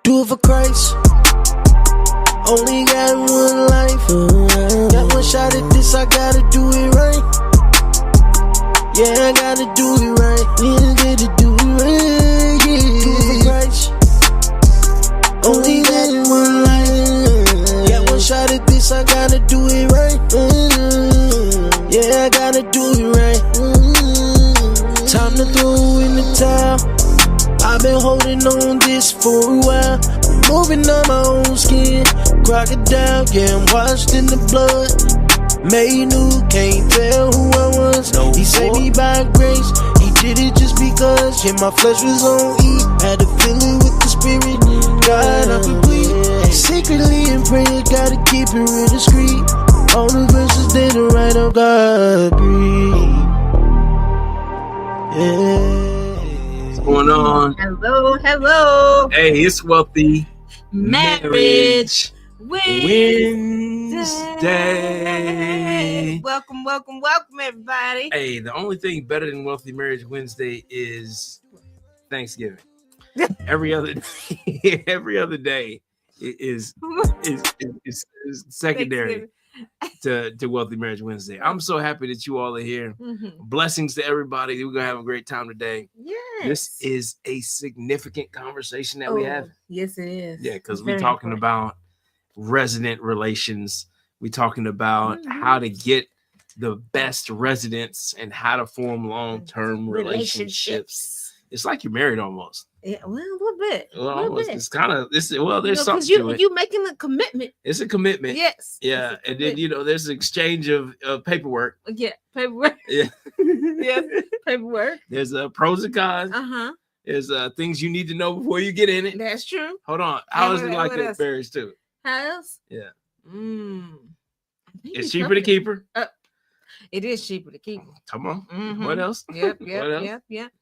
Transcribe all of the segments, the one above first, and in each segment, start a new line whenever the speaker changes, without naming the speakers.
Do it for Christ. Only got one life. Got one shot at this, I gotta do it right. Yeah, I gotta do it right. Yeah, gotta do it right. Yeah. Do it for Christ. Only got one life. Got one shot at this, I gotta do it right. Yeah, I gotta do it right. Time to throw in the towel. I've been holding on this for a while. Moving on my own skin. Crocodile, yeah, I'm washed in the blood. Made new, can't tell who I was. No, he saved me by grace. He did it just because. Yeah, my flesh was on E. Had to fill it with the spirit. God, I complete. Secretly in prayer, gotta keep it real discreet. All the verses they don't write on God breathe. Yeah.
What's going on?
Hello.
Hey, it's Wealthy
Marriage
Wednesday.
Welcome, everybody.
Hey, the only thing better than Wealthy Marriage Wednesday is Thanksgiving. every other day is secondary to Wealthy Marriage Wednesday. I'm so happy that you all are here. Blessings to everybody. We're gonna have a great time today.
Yes.
This is a significant conversation that we have.
Yes, it is.
Yeah, because we're talking about resident relations. We're talking about how to get the best residents and how to form long-term relationships. It's like you're married almost.
Yeah, well, a little bit.
Well, almost. It's kind of there's something to it.
You making a commitment.
It's a commitment.
Yes.
Yeah, and then there's an exchange of paperwork.
Yeah, paperwork.
Yeah.
Yeah, paperwork.
There's pros and cons. There's things you need to know before you get in it.
That's true.
Hold on. How is it like that marriage too?
How else?
Yeah.
It's
cheaper to keep her.
It is cheaper to keep her.
Come on. What else?
Yep.
What else?
Yep.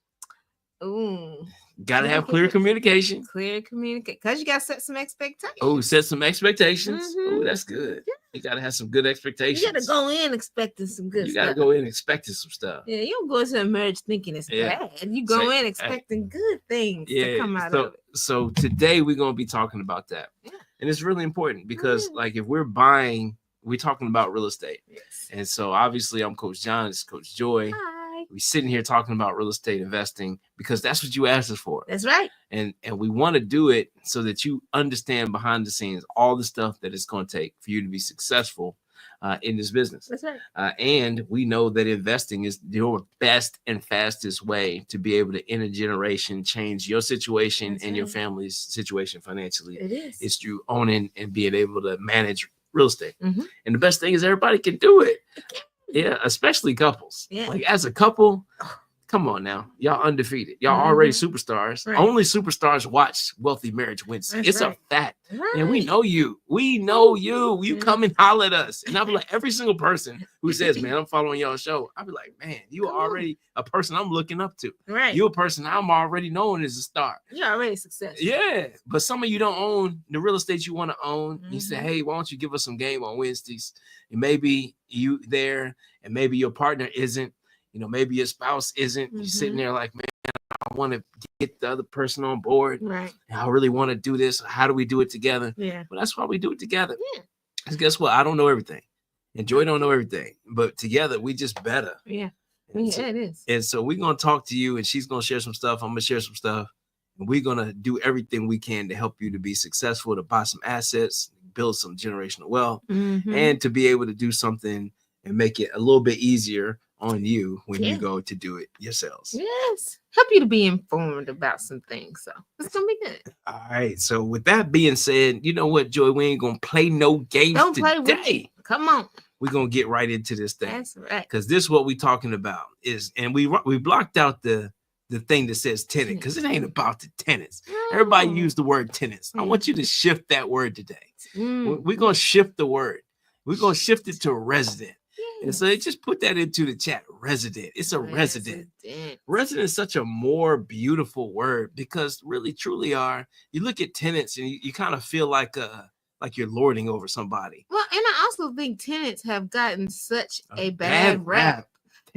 Ooh.
Gotta have clear communication.
Because you gotta set some expectations.
Oh, set some expectations. Oh, that's good.
Yeah.
You gotta have some good expectations.
You gotta go in expecting some good stuff.
You gotta go in expecting some stuff.
Yeah, you don't go into a marriage thinking it's bad. You go in expecting good things to come out of it.
So today we're gonna be talking about that. Yeah. And it's really important because like if we're buying, we're talking about real estate.
Yes.
And so obviously I'm Coach John, it's Coach Joy.
Hi.
We're sitting here talking about real estate investing because that's what you asked us for.
That's right.
And we want to do it so that you understand behind the scenes all the stuff that it's going to take for you to be successful in this business.
That's right.
And we know that investing is your best and fastest way to be able to intergeneration change your situation and your family's situation financially.
It is.
It's through owning and being able to manage real estate. And the best thing is everybody can do it. Yeah, especially couples. Yeah. Like as a couple, come on now. Y'all undefeated. Y'all already superstars. Right. Only superstars watch Wealthy Marriage Wednesday. It's a fact. Right. And we know you. We know you. You come and holler at us. And I'll be like, every single person who says, man, I'm following y'all show. I'll be like, man, you are already a person I'm looking up to.
Right.
You're a person I'm already knowing as a star.
You're already successful.
Yeah. But some of you don't own the real estate you want to own. You say, hey, why don't you give us some game on Wednesdays? And maybe you there and maybe your partner isn't. Maybe your spouse isn't. You're sitting there like, man, I want to get the other person on board.
Right.
I really want to do this. How do we do it together?
Yeah.
But that's why we do it together.
Yeah.
Because guess what? I don't know everything. And Joy don't know everything. But together, we just better.
Yeah.
It
is.
And so we're going to talk to you, and she's going to share some stuff. I'm going to share some stuff. And we're going to do everything we can to help you to be successful, to buy some assets, build some generational wealth, and to be able to do something and make it a little bit easier on you when you go to do it yourselves.
Yes. Help you to be informed about some things. So it's going to be good.
All right. So with that being said, you know what, Joy? We ain't going to play no games today.
Come on.
We're going to get right into this thing.
That's right.
Because this is what we're talking about. And we blocked out the thing that says tenant because it ain't about the tenants. No. Everybody use the word tenants. I want you to shift that word today. We're going to shift the word. We're going to shift it to resident. And so they just put that into the chat. Resident. It's a resident. Resident is such a more beautiful word because really, truly you look at tenants and you kind of feel like you're lording over somebody.
Well, and I also think tenants have gotten such a bad rap.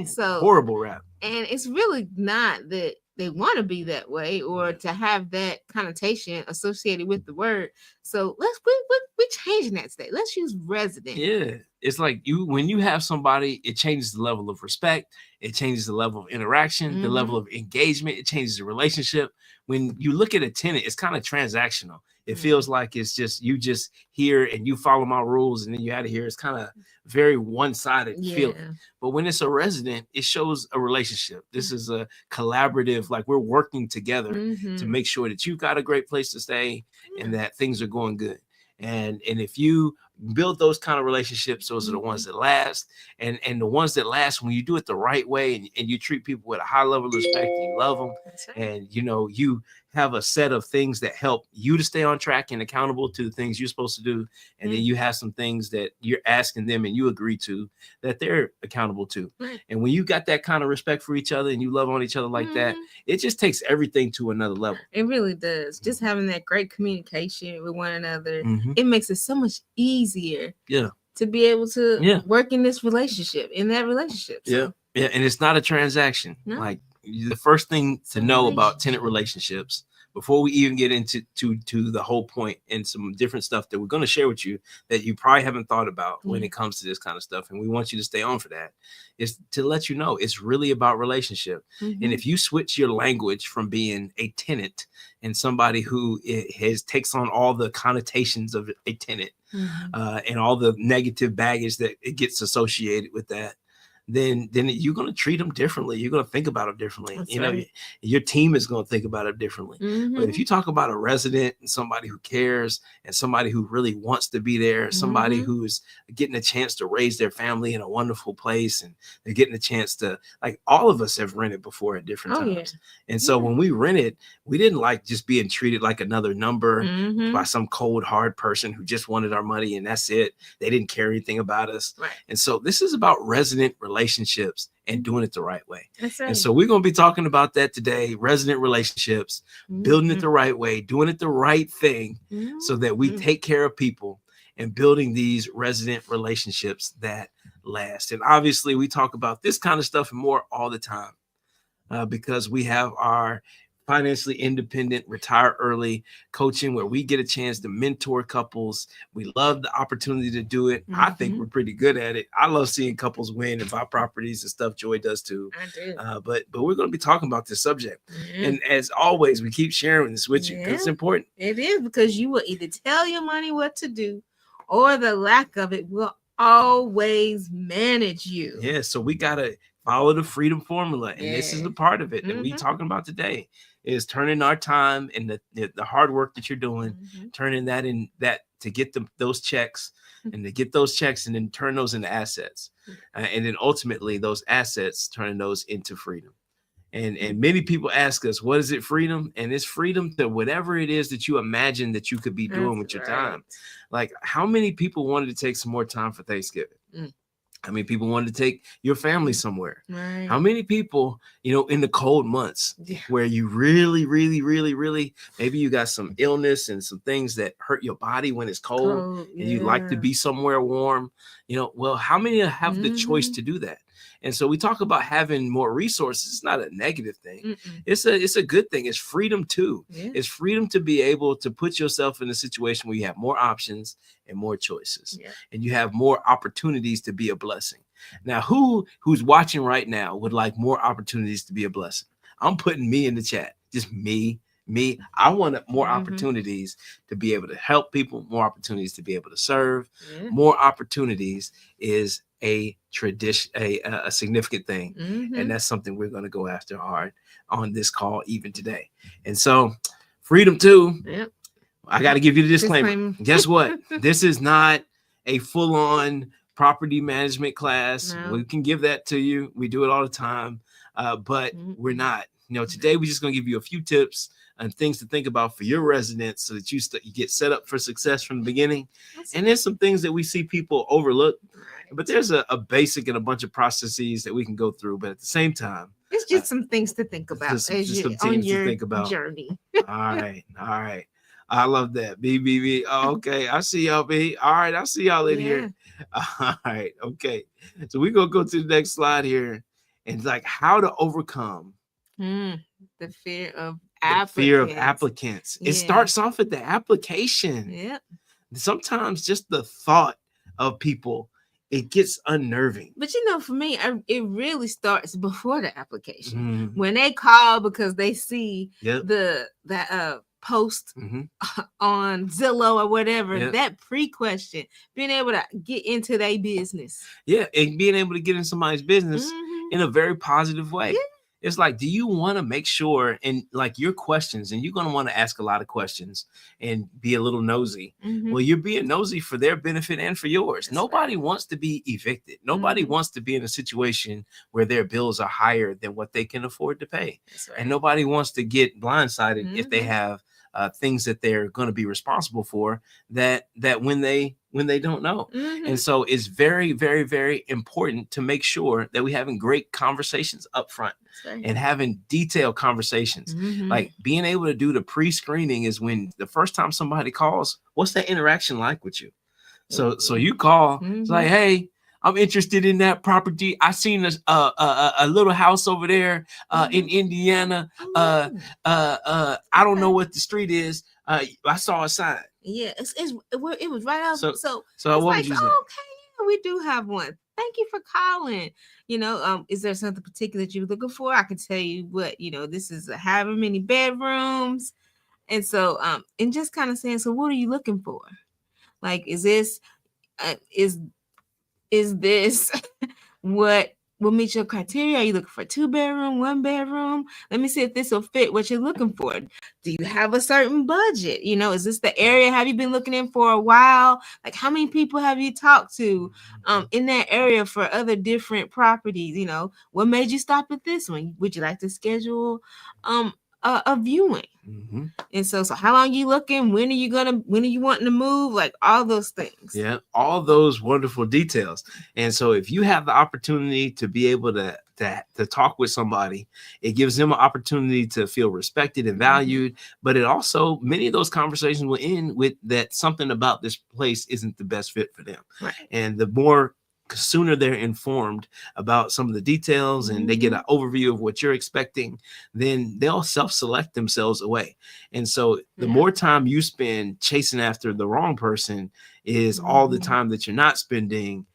So
horrible rap.
And it's really not that they want to be that way, or to have that connotation associated with the word. So we changing that today. Let's use resident.
Yeah, it's like when you have somebody, it changes the level of respect, it changes the level of interaction, the level of engagement, it changes the relationship. When you look at a tenant, it's kind of transactional. It feels like it's just you just here and you follow my rules and then you out of here. It's kind of very one-sided feeling. But when it's a resident, it shows a relationship. This is a collaborative, like we're working together to make sure that you've got a great place to stay and that things are going good. And if you build those kind of relationships, those are the ones that last. And the ones that last, when you do it the right way and you treat people with a high level of respect and you love them, and you have a set of things that help you to stay on track and accountable to the things you're supposed to do. And then you have some things that you're asking them and you agree to that they're accountable to. And when you got that kind of respect for each other and you love on each other like that, it just takes everything to another level.
It really does. Just having that great communication with one another, it makes it so much easier to be able to work in this relationship, in that relationship. So.
Yeah. And it's not a transaction. No. Like the first thing to know about tenant relationships before we even get into the whole point and some different stuff that we're going to share with you that you probably haven't thought about when it comes to this kind of stuff, and we want you to stay on for that, is to let you know it's really about relationship. And if you switch your language from being a tenant and somebody who takes on all the connotations of a tenant and all the negative baggage that it gets associated with that, then you're going to treat them differently. You're going to think about them differently. That's your team is going to think about it differently. But if you talk about a resident and somebody who cares and somebody who really wants to be there, somebody who's getting a chance to raise their family in a wonderful place, and they're getting a chance to, like, all of us have rented before at different times. And so when we rented, we didn't like just being treated like another number by some cold, hard person who just wanted our money and that's it. They didn't care anything about us. And so this is about resident relationships and doing it the right way. And so we're going to be talking about that today. Resident relationships, building it the right way, doing it the right thing so that we take care of people and building these resident relationships that last. And obviously we talk about this kind of stuff and more all the time because we have our financially independent, retire early coaching where we get a chance to mentor couples. We love the opportunity to do it. I think we're pretty good at it. I love seeing couples win and buy properties and stuff. Joy does too.
I do.
But we're going to be talking about this subject. And as always, we keep sharing this with you because it's important.
It is, because you will either tell your money what to do or the lack of it will always manage you.
Yeah, so we got to follow the freedom formula. And this is the part of it that we're talking about today. Is turning our time and the hard work that you're doing, turning that in that to get those checks and to get those checks and then turn those into assets. And then ultimately those assets, turning those into freedom. And many people ask us, what is it, freedom? And it's freedom to whatever it is that you imagine that you could be doing with your time. Like, how many people wanted to take some more time for Thanksgiving? How many people wanted to take your family somewhere? How many people, in the cold months where you really, really, really, really, maybe you got some illness and some things that hurt your body when it's cold and you like to be somewhere warm, well, how many have the choice to do that? And so we talk about having more resources. It's not a negative thing. It's a good thing. It's freedom too. It's freedom to be able to put yourself in a situation where you have more options and more choices, and you have more opportunities to be a blessing. Now, who's watching right now would like more opportunities to be a blessing? I'm putting me in the chat. Just me. I want more opportunities to be able to help people, more opportunities to be able to serve, more opportunities is a tradition, a significant thing. And that's something we're going to go after hard on this call even today. And so freedom too. I got to give you the disclaimer. Guess what? This is not a full-on property management class. No. We can give that to you. We do it all the time. But we're not. Today we're just going to give you a few tips and things to think about for your residents so that you get set up for success from the beginning. And there's some things that we see people overlook, but there's a basic and a bunch of processes that we can go through. But at the same time,
it's just some things to think about
just some things to think about.
Journey.
All right. I love that. B. Oh, okay. I see y'all, B. All right. I see y'all in here. All right. Okay. So we're going to go to the next slide here. And like how to overcome
The fear of
applicants. It starts off at the application.
Yep.
Sometimes just the thought of people, it gets unnerving.
But for me, it really starts before the application. When they call because they see that post on Zillow or whatever, that pre-question, being able to get into their business.
Yeah, and being able to get in somebody's business in a very positive way. Yeah. It's like, do you want to make sure, and like your questions, and you're going to want to ask a lot of questions and be a little nosy. Well, you're being nosy for their benefit and for yours. That's Nobody wants to be evicted. Nobody wants to be in a situation where their bills are higher than what they can afford to pay. Right. And nobody wants to get blindsided if they have things that they're going to be responsible for that when they don't know. And so it's very, very, very important to make sure that we're having great conversations up front and having detailed conversations. Like being able to do the pre-screening is when the first time somebody calls, what's that interaction like with you? So you call, it's like, hey, I'm interested in that property. I seen a little house over there in Indiana. I don't know what the street is. I saw a sign.
Yeah, it was right out. So
what would you say?
Okay, we do have one. Thank you for calling. Is there something particular that you're looking for? I can tell you what. This is however many bedrooms, and so and just kind of saying, so what are you looking for? Like, is this is this what will meet your criteria? Are you looking for 2-bedroom, 1-bedroom? Let me see if this will fit what you're looking for. Do you have a certain budget? Is this the area? Have you been looking in for a while? Like, how many people have you talked to in that area for other different properties? What made you stop at this one? Would you like to schedule a viewing? And so how long are you looking? When are you wanting to move? Like all those things.
Yeah, all those wonderful details. And so if you have the opportunity to be able to talk with somebody, it gives them an opportunity to feel respected and valued. But it also, many of those conversations will end with that something about this place isn't the best fit for them.
Right.
And the more sooner they're informed about some of the details and they get an overview of what you're expecting, then they'll self-select themselves away. And so the more time you spend chasing after the wrong person is all the time that you're not spending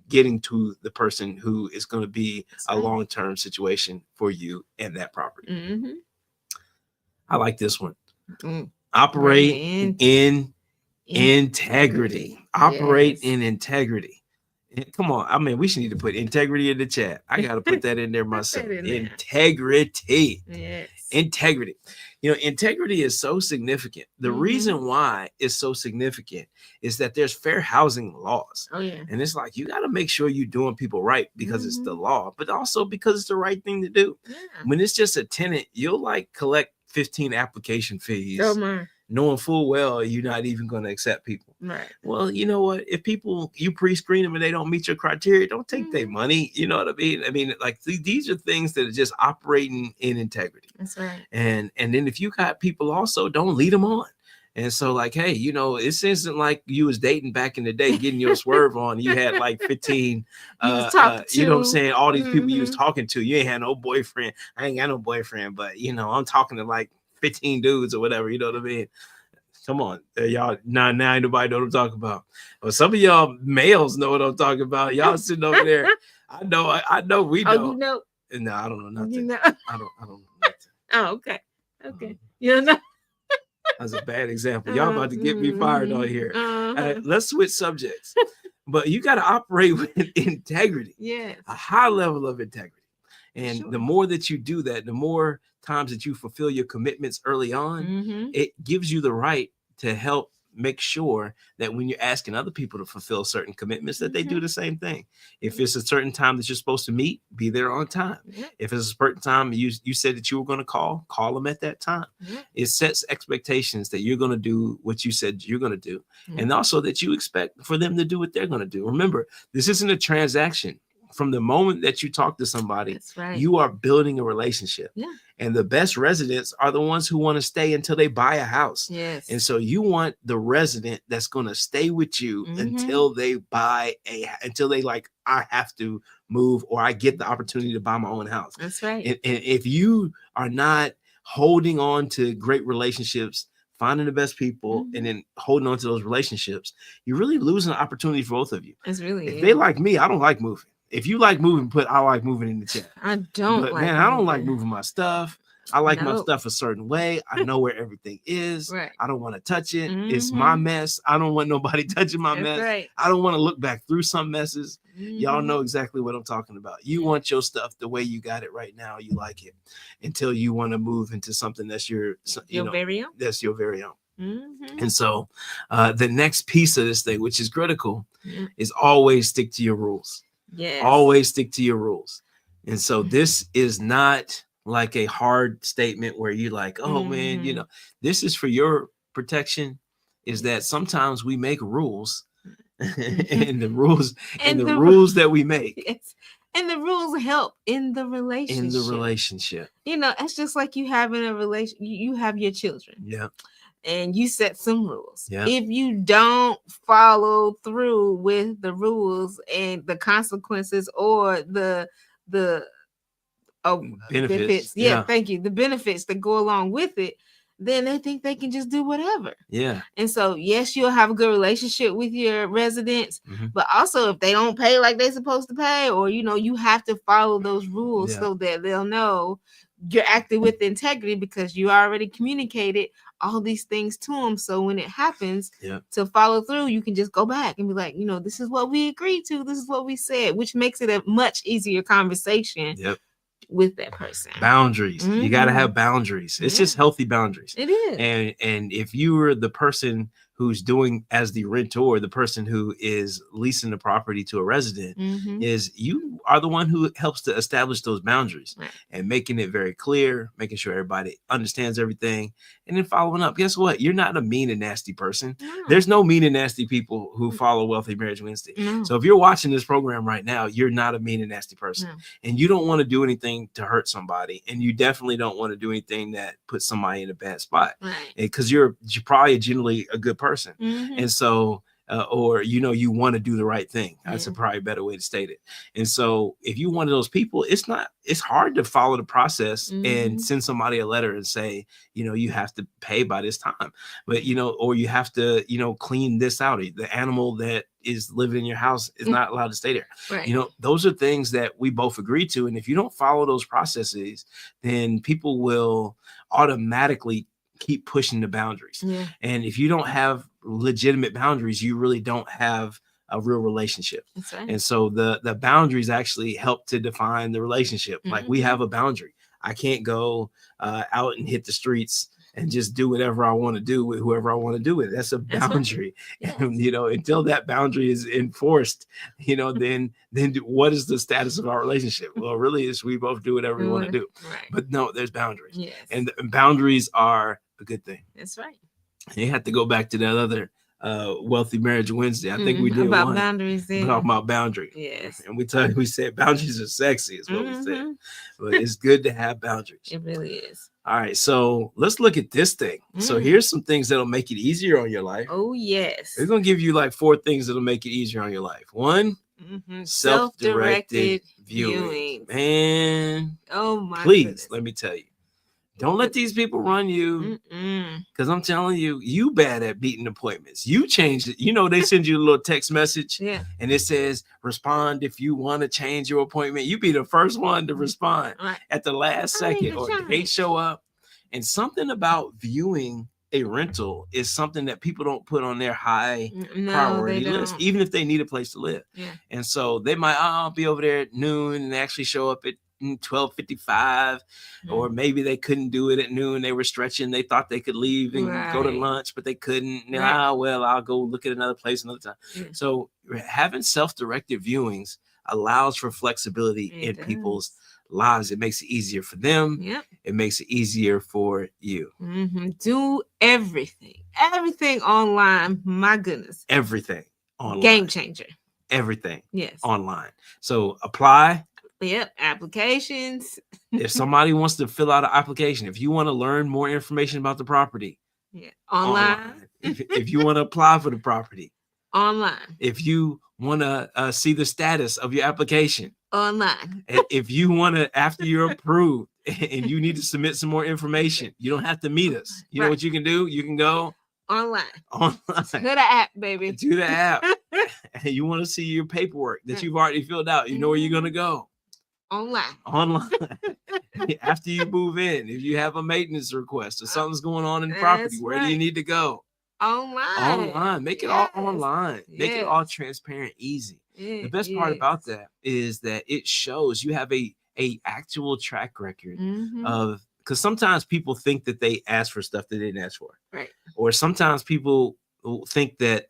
getting to the person who is going to be a long-term situation for you and that property. I like this one. Operate in integrity. Operate in integrity. Come on. I mean, we should need to put integrity in the chat. I got to put that in there myself. Integrity.
Yes.
Integrity. Integrity is so significant. The reason why it's so significant is that there's fair housing laws.
Oh, yeah.
And it's like, you got to make sure you're doing people right because it's the law, but also because it's the right thing to do.
Yeah.
When it's just a tenant, you'll collect 15 application fees.
Oh, my.
Knowing full well you're not even going to accept people.
Right.
Well, you know what? If you pre-screen them and they don't meet your criteria, don't take their money. You know what I mean? I mean, these are things that are just operating in integrity.
That's right.
And then if you got people also, don't lead them on. And so hey, it isn't like you was dating back in the day, getting your swerve on. You had 15, you know what I'm saying? All these people you was talking to, you ain't had no boyfriend. I ain't got no boyfriend, but I'm talking to 15 dudes or whatever, you know what I mean? Come on, y'all. Now nobody know what I'm talking about. Well, some of y'all males know what I'm talking about. Y'all sitting over there. I know we know.
Oh, you know?
No, I don't know nothing.
You know?
I don't know nothing.
Oh, okay. You know?
That's a bad example. Y'all about to get me fired on here. Let's switch subjects. But you got to operate with integrity.
Yes.
A high level of integrity. And the more that you do that, the more times that you fulfill your commitments early on, it gives you the right to help make sure that when you're asking other people to fulfill certain commitments, that they do the same thing. If it's a certain time that you're supposed to meet, be there on time. If it's a certain time you said that you were going to call them at that time. It sets expectations that you're going to do what you said you're going to do. And also that you expect for them to do what they're going to do. Remember, this isn't a transaction. From the moment that you talk to somebody,
that's right,
you are building a relationship.
Yeah.
And the best residents are the ones who want to stay until they buy a house.
Yes.
And so you want the resident that's going to stay with you until they buy I have to move, or I get the opportunity to buy my own house.
That's right.
And if you are not holding on to great relationships, finding the best people, and then holding on to those relationships, you're really losing an opportunity for both of you.
It's really
if they like me, I don't like moving. If you like moving, put I like moving in the chat.
I don't
But
like
man, I don't like moving my stuff. I like my
Nope.
stuff a certain way. I know where everything is.
Right.
I don't want to touch it. It's my mess. I don't want nobody touching my
That's
mess.
right.
I don't want to look back through some messes. Y'all know exactly what I'm talking about. You want your stuff the way you got it right now. You like it until you want to move into something that's your
very own.
That's your very own. And so the next piece of this thing, which is critical, is always stick to your rules.
Yes.
Always stick to your rules. And so this is not like a hard statement where you're like, oh man, you know, this is for your protection, is that sometimes we make rules and the rules and the rules that we make.
Yes. And the rules help in the relationship. You know, it's just like you have in a relation, you have your children.
Yeah.
And you set some rules.
Yeah.
If you don't follow through with the rules and the consequences or the benefits. Yeah, thank you. The benefits that go along with it, then they think they can just do whatever.
Yeah.
And so, yes, you'll have a good relationship with your residents, but also if they don't pay like they're supposed to pay, or, you know, you have to follow those rules so that they'll know you're acting with integrity because you already communicated all these things to them. So when it happens to follow through, you can just go back and be like, you know, this is what we agreed to. This is what we said, which makes it a much easier conversation. With that person.
Boundaries. You got to have boundaries. It's just healthy boundaries.
It is.
And if you were the person who's doing as the rentor, the person who is leasing the property to a resident, is you are the one who helps to establish those boundaries and making it very clear, making sure everybody understands everything, and then following up. Guess what? You're not a mean and nasty person. There's no mean and nasty people who follow Wealthy Marriage Wednesday. So if you're watching this program right now, you're not a mean and nasty person, and you don't want to do anything to hurt somebody, and you definitely don't want to do anything that puts somebody in a bad spot, because you're probably generally a good person. And so or you know, you want to do the right thing. That's a probably better way to state it. And so if you're one of those people, it's hard to follow the process and send somebody a letter and say, you know, you have to pay by this time, but you know, or you have to, you know, clean this out. The animal that is living in your house is not allowed to stay there. You know, those are things that we both agree to. And if you don't follow those processes, then people will automatically keep pushing the boundaries. And if you don't have legitimate boundaries, you really don't have a real relationship. And so the boundaries actually help to define the relationship. Like we have a boundary. I can't go out and hit the streets and just do whatever I want to do with whoever I want to do with. That's a boundary. And you know, until that boundary is enforced, you know, then what is the status of our relationship? Well, really is we both do whatever we want to do. But no, there's boundaries. And boundaries are a good thing.
That's right.
You have to go back to that other Wealthy Marriage Wednesday. I think we did
about
one
boundaries.
Talking about boundaries.
Yes.
And we said boundaries are sexy, is what we said. But it's good to have boundaries.
It really is.
All right, so let's look at this thing. So here's some things that'll make it easier on your life.
Oh yes.
We're gonna give you like 4 things that'll make it easier on your life. 1, self-directed viewing. Man,
oh my
please
goodness.
Let me tell you. Don't let these people run you, because I'm telling you, you bad at beating appointments. You changed it. You know, they send you a little text message and it says, respond if you want to change your appointment. You be the first one to respond at the last second, or they show up. And something about viewing a rental is something that people don't put on their high priority list, even if they need a place to live. And so they might, I'll be over there at noon, and they actually show up at 12:55, or maybe they couldn't do it at noon. They were stretching. They thought they could leave and go to lunch, but they couldn't. Well, I'll go look at another place another time. So having self-directed viewings allows for flexibility in people's lives. It makes it easier for them. It makes it easier for you.
Do everything online. My goodness,
everything online.
Game changer.
Everything online. So apply.
Applications.
If somebody wants to fill out an application, if you want to learn more information about the property,
online.
If you want to apply for the property,
online.
If you want to see the status of your application,
online.
And if you want to, after you're approved and you need to submit some more information, you don't have to meet us. You know what you can do? You can go
online.
To
the app, baby.
To the app. And you want to see your paperwork that you've already filled out. You know where you're going to go. Online. After you move in, if you have a maintenance request or something's going on in the property, where do you need to go? Online. Make it all online. Make it all transparent, easy. The best part about that is that it shows you have a actual track record of, because sometimes people think that they ask for stuff that they didn't ask for.
Right.
Or sometimes people think that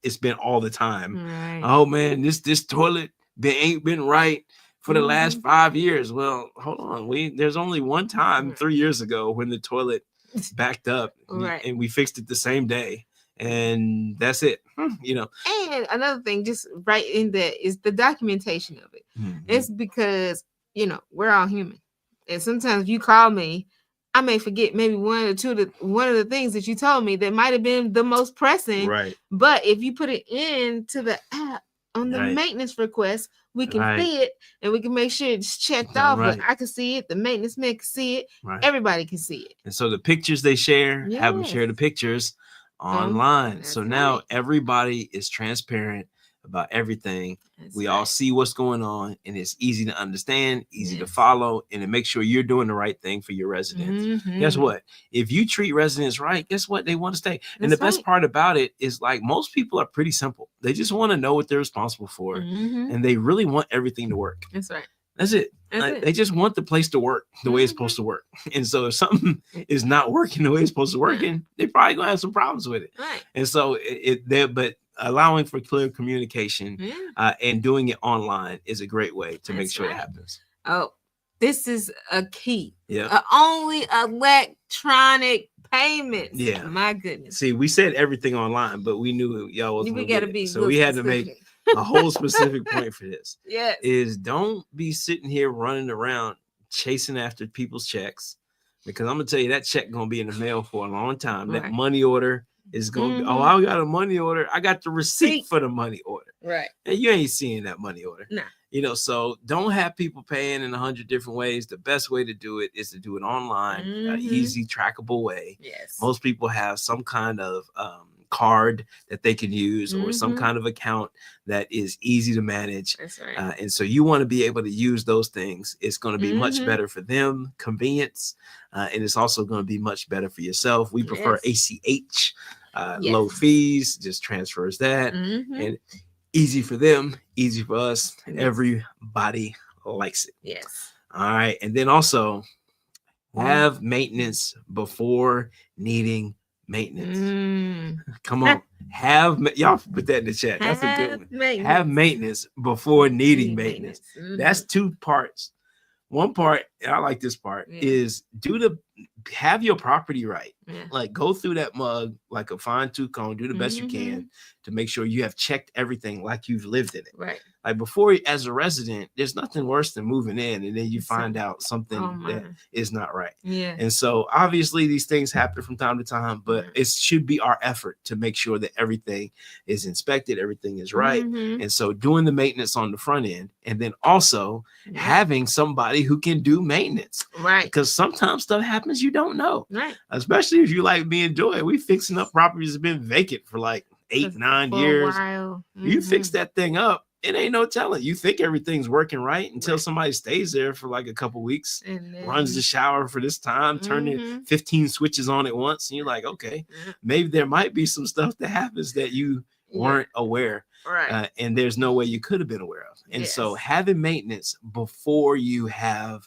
it's been all the time.
Right.
Oh man, this toilet ain't been right for the last 5 years. Well, hold on. There's only one time 3 years ago when the toilet backed up and we fixed it the same day. And that's it, you know.
And another thing, just right in there, is the documentation of it. It's because, you know, we're all human. And sometimes if you call me, I may forget maybe one of the things that you told me that might have been the most pressing.
Right.
But if you put it into the app on the maintenance request, we can see it and we can make sure it's checked off. But I can see it, the maintenance man can see it, everybody can see it.
And so the pictures they share, have them share the pictures online. So now everybody is transparent about everything. We all see what's going on, and it's easy to understand, easy to follow, and to make sure you're doing the right thing for your residents. Guess what? If you treat residents right, guess what? They want to stay. And the best part about it is, like, most people are pretty simple. They just want to know what they're responsible for, and they really want everything to work.
That's right.
That's it. They just want the place to work the way it's supposed to work. And so if something is not working the way it's supposed to work, they're probably gonna have some problems with it.
Right.
And so but allowing for clear communication and doing it online is a great way to make sure it happens.
Oh, this is a key.
Yeah.
Only electronic payments.
Yeah.
My goodness.
See, we said everything online, but we knew y'all was.
We gotta be.
So we had to make a whole specific point for this.
Yes.
Is don't be sitting here running around chasing after people's checks, because I'm gonna tell you that check gonna be in the mail for a long time. That money order is gonna be, I got a money order. I got the receipt for the money order.
Right.
And you ain't seeing that money order.
Nah.
You know, so don't have people paying in 100 different ways. The best way to do it is to do it online, easy, trackable way.
Yes.
Most people have some kind of card that they can use or some kind of account that is easy to manage.
That's right.
And so you want to be able to use those things. It's going to be much better for them, convenience, and it's also going to be much better for yourself. We prefer ACH, low fees, just transfers that, and easy for them, easy for us, and everybody likes it.
Yes.
All right. And then also have maintenance before needing maintenance. Come on. Y'all put that in the chat. That's a good one. Have maintenance before needing maintenance. That's two parts. One part, and I like this part, is have your property right. Like, go through that mug like a fine-tooth comb, do the best you can to make sure you have checked everything like you've lived in it.
Right.
Like, before, as a resident, there's nothing worse than moving in and then you find out something that is not right.
Yeah.
And so obviously these things happen from time to time, but it should be our effort to make sure that everything is inspected, everything is right. And so doing the maintenance on the front end, and then also having somebody who can do maintenance.
Right.
Because sometimes stuff happens you don't know.
Right.
Especially if you like me and Joy. We fixing up properties that have been vacant for like 8-9 years. You fix that thing up, it ain't no telling. You think everything's working right until somebody stays there for like a couple weeks, and then runs the shower for this time, turning 15 switches on at once, and you're like, okay, maybe there might be some stuff that happens that you weren't aware.
Right.
And there's no way you could have been aware of. And so having maintenance before you have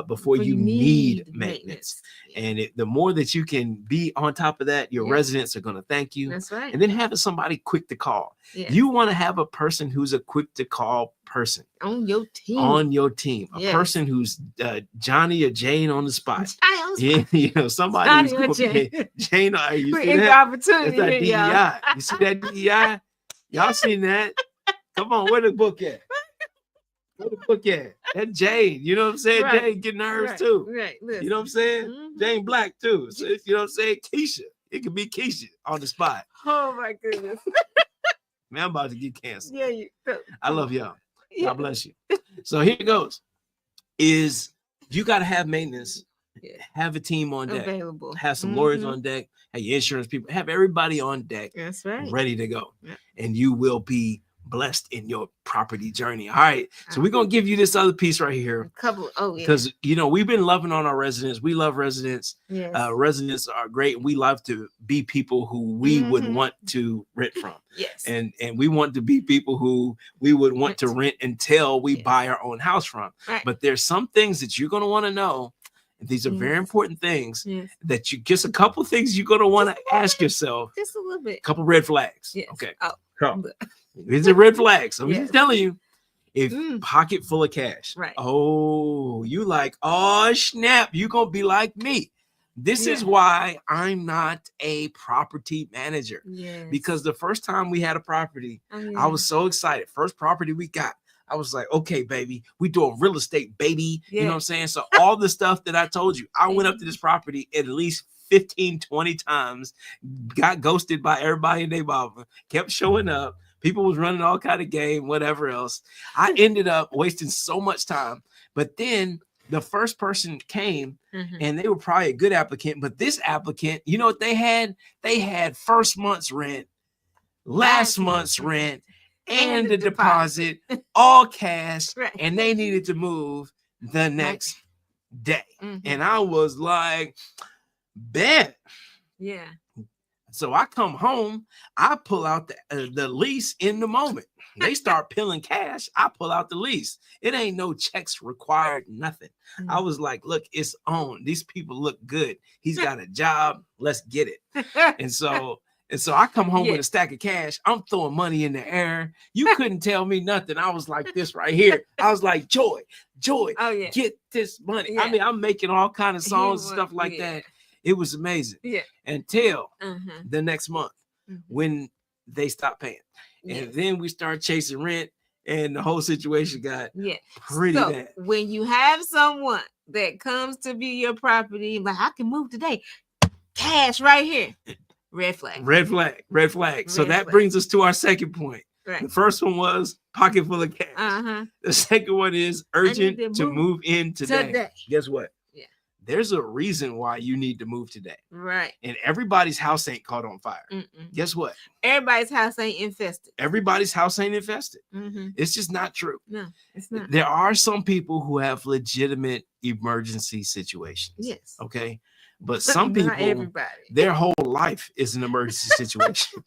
before you need maintenance. And the more that you can be on top of that, your residents are going to thank you.
That's right.
And then having somebody quick to call. You want to have a person who's a quick to call person
on your team.
A person who's Johnny or Jane on the spot. You know, somebody
Johnny
who's
or Jane.
Jane, you see
that? Opportunity.
That's that DEI. You see that DEI? Y'all seen that? Come on, where the book at? Where the book at? That Jane, you know what I'm saying? Jane getting hers too.
Right. Listen.
You know what I'm saying? Jane Black too. So, you know what I'm saying? Keisha. It could be Keisha on the spot.
Oh my goodness.
Man, I'm about to get canceled.
Yeah,
I love y'all. God bless you. So here it goes. Is you got to have maintenance, have a team on deck,
available,
have some lawyers on deck, have your insurance people, have everybody on deck.
That's right.
Ready to go. And you will be blessed in your property journey. All right. So we're going to give you this other piece right here.
A couple.
Because, you know, we've been loving on our residents. We love residents.
Yes.
Residents are great. We love to be people who we would want to rent from.
Yes.
And we want to be people who we would want to rent until we buy our own house from.
Right.
But there's some things that you're going to want to know. These are very important things that you just a couple things you're going to want to ask yourself.
Just a little bit.
A couple red flags.
Yes.
Okay.
Oh.
These are red flags. I'm just telling you. If pocket full of cash.
Right.
Oh, you like, oh, snap. You're going to be like me. This is why I'm not a property manager.
Yes.
Because the first time we had a property, I was so excited. First property we got. I was like, okay, baby, we doing real estate, baby. You know what I'm saying? So all the stuff that I told you, I went up to this property at least 15, 20 times, got ghosted by everybody and their mama, kept showing up. People was running all kind of game, whatever else. I ended up wasting so much time. But then the first person came and they were probably a good applicant. But this applicant, you know what they had? They had first month's rent, last month's rent, and the deposit, all cash. And they needed to move the next day. And I was like, bet.
Yeah.
So I come home, I pull out the lease in the moment. They start peeling cash. I pull out the lease. It ain't no checks required, nothing. I was like, look, it's on. These people look good. He's got a job. Let's get it. And so I come home with a stack of cash. I'm throwing money in the air. You couldn't tell me nothing. I was like this right here. I was like, Joy, get this money. I mean, I'm making all kind of songs and stuff like that. It was amazing. Until the next month when they stopped paying. And then we started chasing rent and the whole situation got pretty bad.
When you have someone that comes to view your property, like, I can move today, cash right here. Red flag.
Red flag. So that brings us to our second point. The first one was pocket full of cash. The second one is urgent to move in today. Guess what? There's a reason why you need to move today.
Right.
And everybody's house ain't caught on fire. Guess what?
Everybody's house ain't infested.
Everybody's house ain't infested. It's just not true.
No, it's not.
There are some people who have legitimate emergency situations.
Yes.
Okay. But some people, their whole life is an emergency situation.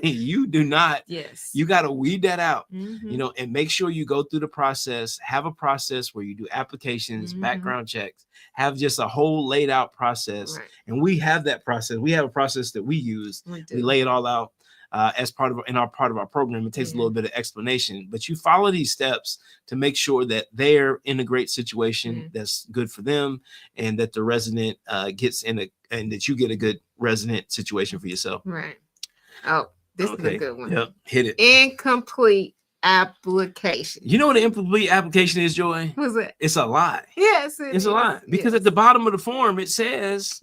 You do not.
Yes.
You got to weed that out, you know, and make sure you go through the process. Have a process where you do applications, background checks, have just a whole laid out process. And we have that process. We have a process that we use. We lay it all out as part of our program. It takes a little bit of explanation, but you follow these steps to make sure that they're in a great situation that's good for them, and that the resident gets in and that you get a good resident situation for yourself.
Right. Oh, this is a good one.
Yep. Hit it.
Incomplete application.
You know what an incomplete application is, Joy?
What's that?
It's a lie.
Yes,
it's a lie, because at the bottom of the form it says,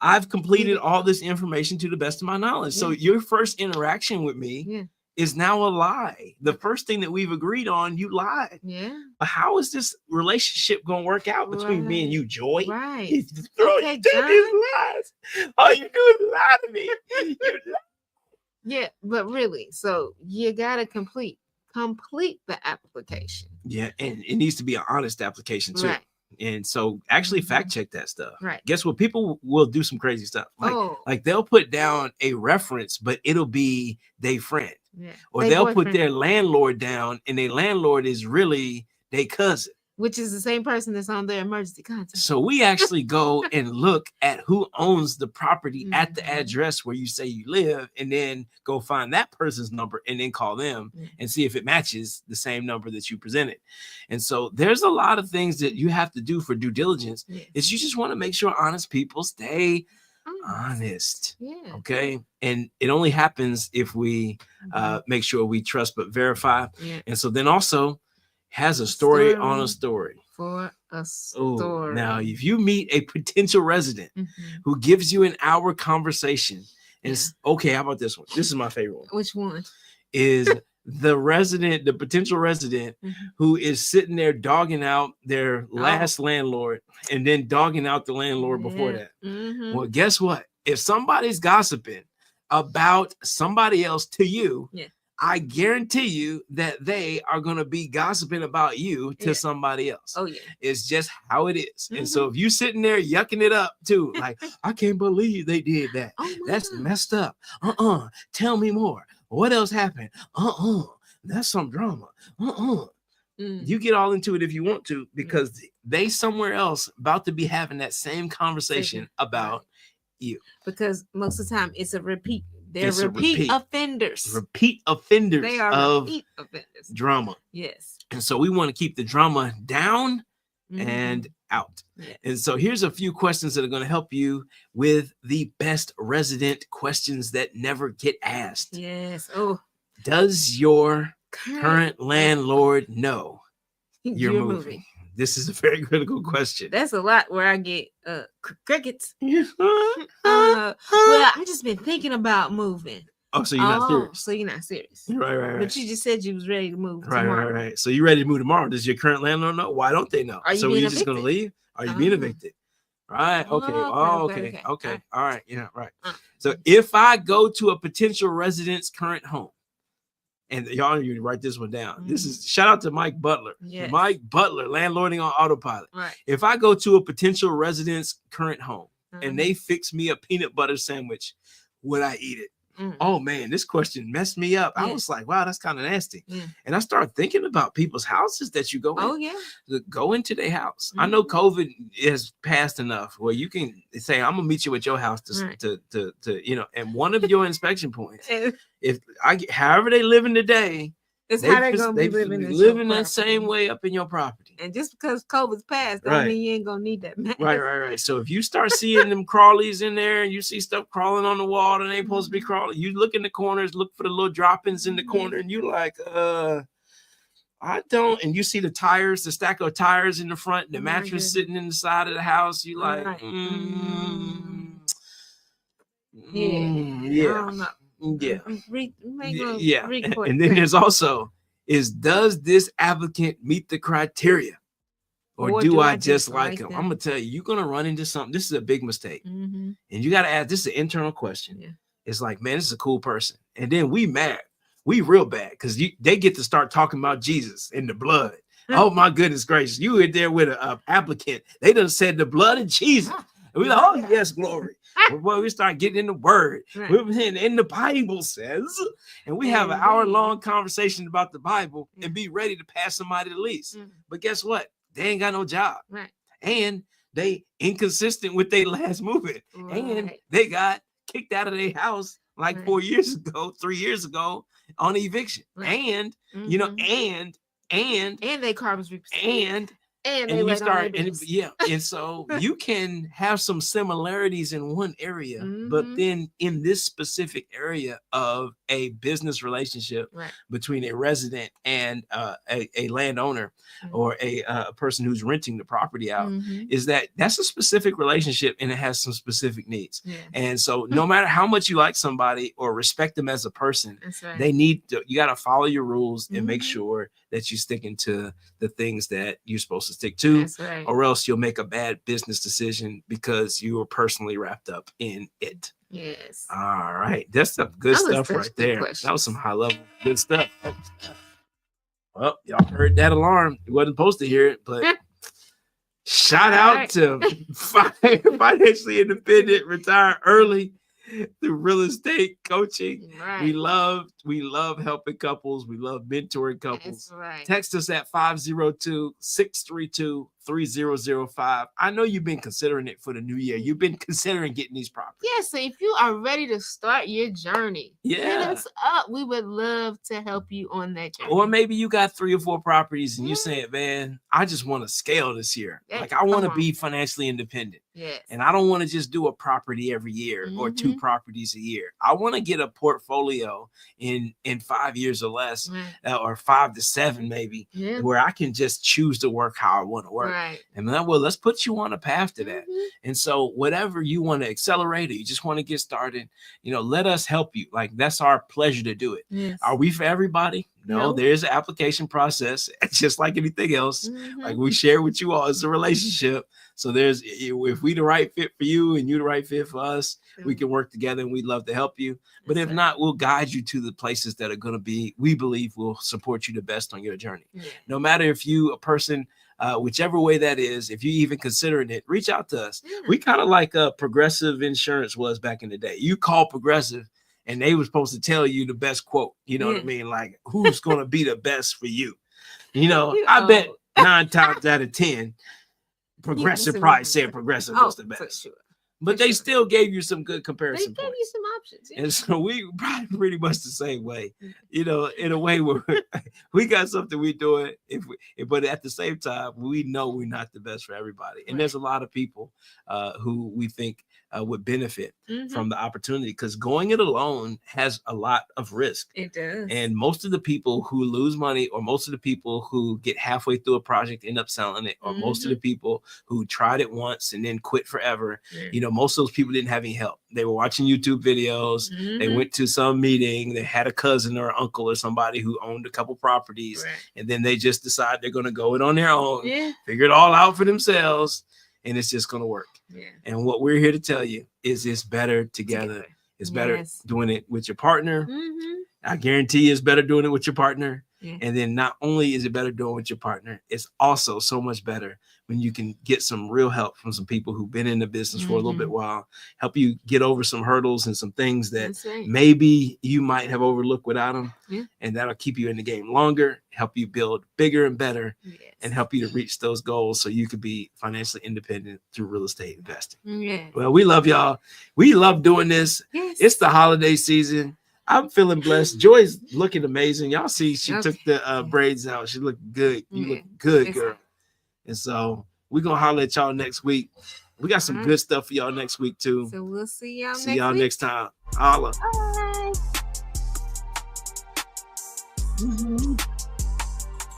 I've completed all this information to the best of my knowledge. So your first interaction with me is now a lie. The first thing that we've agreed on, you lied.
Yeah.
But how is this relationship going to work out between me and you, Joy?
Right.
Okay, John. These lies. All you do is lie to me. You lie.
Yeah, but really, so you got to complete the application.
Yeah, and it needs to be an honest application too. Right. And so actually fact check that stuff.
Right.
Guess what? People will do some crazy stuff. Like they'll put down a reference, but it'll be their friend. Yeah. Or they'll put their landlord down, and their landlord is really their cousin.
Which is the same person that's on their emergency contact.
So we actually go and look at who owns the property at the address where you say you live, and then go find that person's number and then call them and see if it matches the same number that you presented. And so there's a lot of things that you have to do for due diligence. Is you just want to make sure honest people stay honest. Yeah. Okay. And it only happens if we make sure we trust but verify. Yeah. And so then also has a story on a story.
For a story.
Now, if you meet a potential resident who gives you an hour conversation, and it's okay, how about this one? This is my favorite one.
Which one?
Is the potential resident who is sitting there dogging out their last landlord and then dogging out the landlord before that. Well, guess what? If somebody's gossiping about somebody else to you, I guarantee you that they are going to be gossiping about you to somebody else.
Oh, yeah.
It's just how it is. And so if you sitting there yucking it up too, like, I can't believe they did that. That's messed up. Tell me more. What else happened? That's some drama. You get all into it if you want to, because they somewhere else about to be having that same conversation about you.
Because most of the time it's a repeat. They're repeat offenders.
Repeat offenders.
They are
of
repeat offenders.
Drama.
Yes.
And so we want to keep the drama down and out. Yes. And so here's a few questions that are going to help you with the best resident questions that never get asked.
Yes. Oh.
Does your current landlord know you're moving? This is a very critical question.
That's a lot where I get crickets. Well, I just been thinking about moving.
Oh, so you're not serious?
So you're not serious.
Right.
But you just said you was ready to move tomorrow.
Right. So you ready to move tomorrow. Does your current landlord know? Why don't they know? So you're just going to leave? Are you being evicted? Right. Okay. Okay. All right. Yeah, right. So if I go to a potential resident's current home, and y'all need to write this one down. This is shout out to Mike Butler. Yes. Mike Butler, landlording on autopilot.
Right.
If I go to a potential resident's current home and they fix me a peanut butter sandwich, would I eat it? Oh man, this question messed me up. I was like, wow, that's kind of nasty. And I started thinking about people's houses that you go in. Go into their house. I know COVID has passed enough where you can say, I'm gonna meet you at your house to and one of your inspection points, however they living today, it's how they're gonna be living that same way up in your property.
And just because COVID's passed, don't mean you ain't gonna need that mess.
Right. So if you start seeing them crawlies in there and you see stuff crawling on the wall that ain't supposed to be crawling, you look in the corners, look for the little droppings in the corner, and you like, I don't. And you see the tires, the stack of tires in the front, the mattress sitting in the side of the house. You like,
I don't know.
Yeah. And then there's also does this applicant meet the criteria? Or do I just like him? I'm gonna tell you, you're gonna run into something. This is a big mistake. And you gotta ask, this is an internal question. Yeah. It's like, man, this is a cool person. And then we mad. We real bad because they get to start talking about Jesus and the blood. Oh my goodness gracious. You were there with an applicant. They done said the blood of Jesus. And we're like, oh yes, glory. Well, we start getting in the word. And the Bible says, and we have an hour-long conversation about the Bible and be ready to pass somebody the lease. But guess what? They ain't got no job. And they inconsistent with their last movement. And they got kicked out of their house like 4 years ago, 3 years ago on eviction. And
and they carbon repossessed. And
you start, and so you can have some similarities in one area, but then in this specific area of a business relationship between a resident and a landowner or a person who's renting the property out, is that's a specific relationship and it has some specific needs. And so no matter how much you like somebody or respect them as a person, you got to follow your rules and make sure that you're sticking to the things that you're supposed to stick to, or else you'll make a bad business decision because you were personally wrapped up in it.
Yes.
All right. That's some good stuff right there. That was some high level good stuff. Well, y'all heard that alarm. You wasn't supposed to hear it, but shout out to financially independent, retire early. The real estate coaching. We love helping couples. We love mentoring couples. Text us at 502-632-3005. I know you've been considering it for the new year. You've been considering getting these properties.
Yeah, so if you are ready to start your journey, hit us up. We would love to help you on that journey.
Or maybe you got 3 or 4 properties and you're saying, man, I just want to scale this year. Like I want to be financially independent.
Yes.
And I don't want to just do a property every year or 2 properties a year. I want to get a portfolio in 5 years or less, or 5 to 7 maybe, where I can just choose to work how I want to work.
Right.
And then, well, let's put you on a path to that. And so whatever you want to accelerate or you just want to get started, let us help you. Like, that's our pleasure to do it.
Yes.
Are we for everybody? No, there's an application process. It's just like anything else. Like we share with you all, it's a relationship. So if we the right fit for you and you the right fit for us, we can work together and we'd love to help you. But if not, we'll guide you to the places that are going to be, we believe will support you the best on your journey. No matter if you a person, whichever way that is, if you even considering it, reach out to us. We kind of like Progressive Insurance was back in the day. You call Progressive and they were supposed to tell you the best quote. You know what I mean? Like, who's going to be the best for you? I bet 9 times out of 10, Progressive probably said Progressive was the best. For sure. But they still gave you some good comparison.
They gave you some options. Yeah.
And so we probably pretty much the same way, in a way where we got something we do it. But at the same time, we know we're not the best for everybody. And there's a lot of people who we think would benefit from the opportunity, because going it alone has a lot of risk.
It does.
And most of the people who lose money, or most of the people who get halfway through a project, end up selling it, or most of the people who tried it once and then quit forever, most of those people didn't have any help. They were watching YouTube videos. They went to some meeting. They had a cousin or uncle or somebody who owned a couple properties. And then they just decide they're going to go it on their own, figure it all out for themselves. And it's just going to work. And what we're here to tell you is it's better together. It's better doing it with your partner. I guarantee it's better doing it with your partner. And then not only is it better doing it with your partner, it's also so much better when you can get some real help from some people who've been in the business for a little bit while, help you get over some hurdles and some things that maybe you might have overlooked without them. And that'll keep you in the game longer, help you build bigger and better, and help you to reach those goals so you could be financially independent through real estate investing. Well, we love y'all. We love doing this. It's the holiday season. I'm feeling blessed. Joy's looking amazing. Y'all see she took the braids out. She looked good. You look good, girl. And so we're going to holler at y'all next week. We got some good stuff for y'all next week, too.
So we'll see y'all
next time. Holla.
Bye.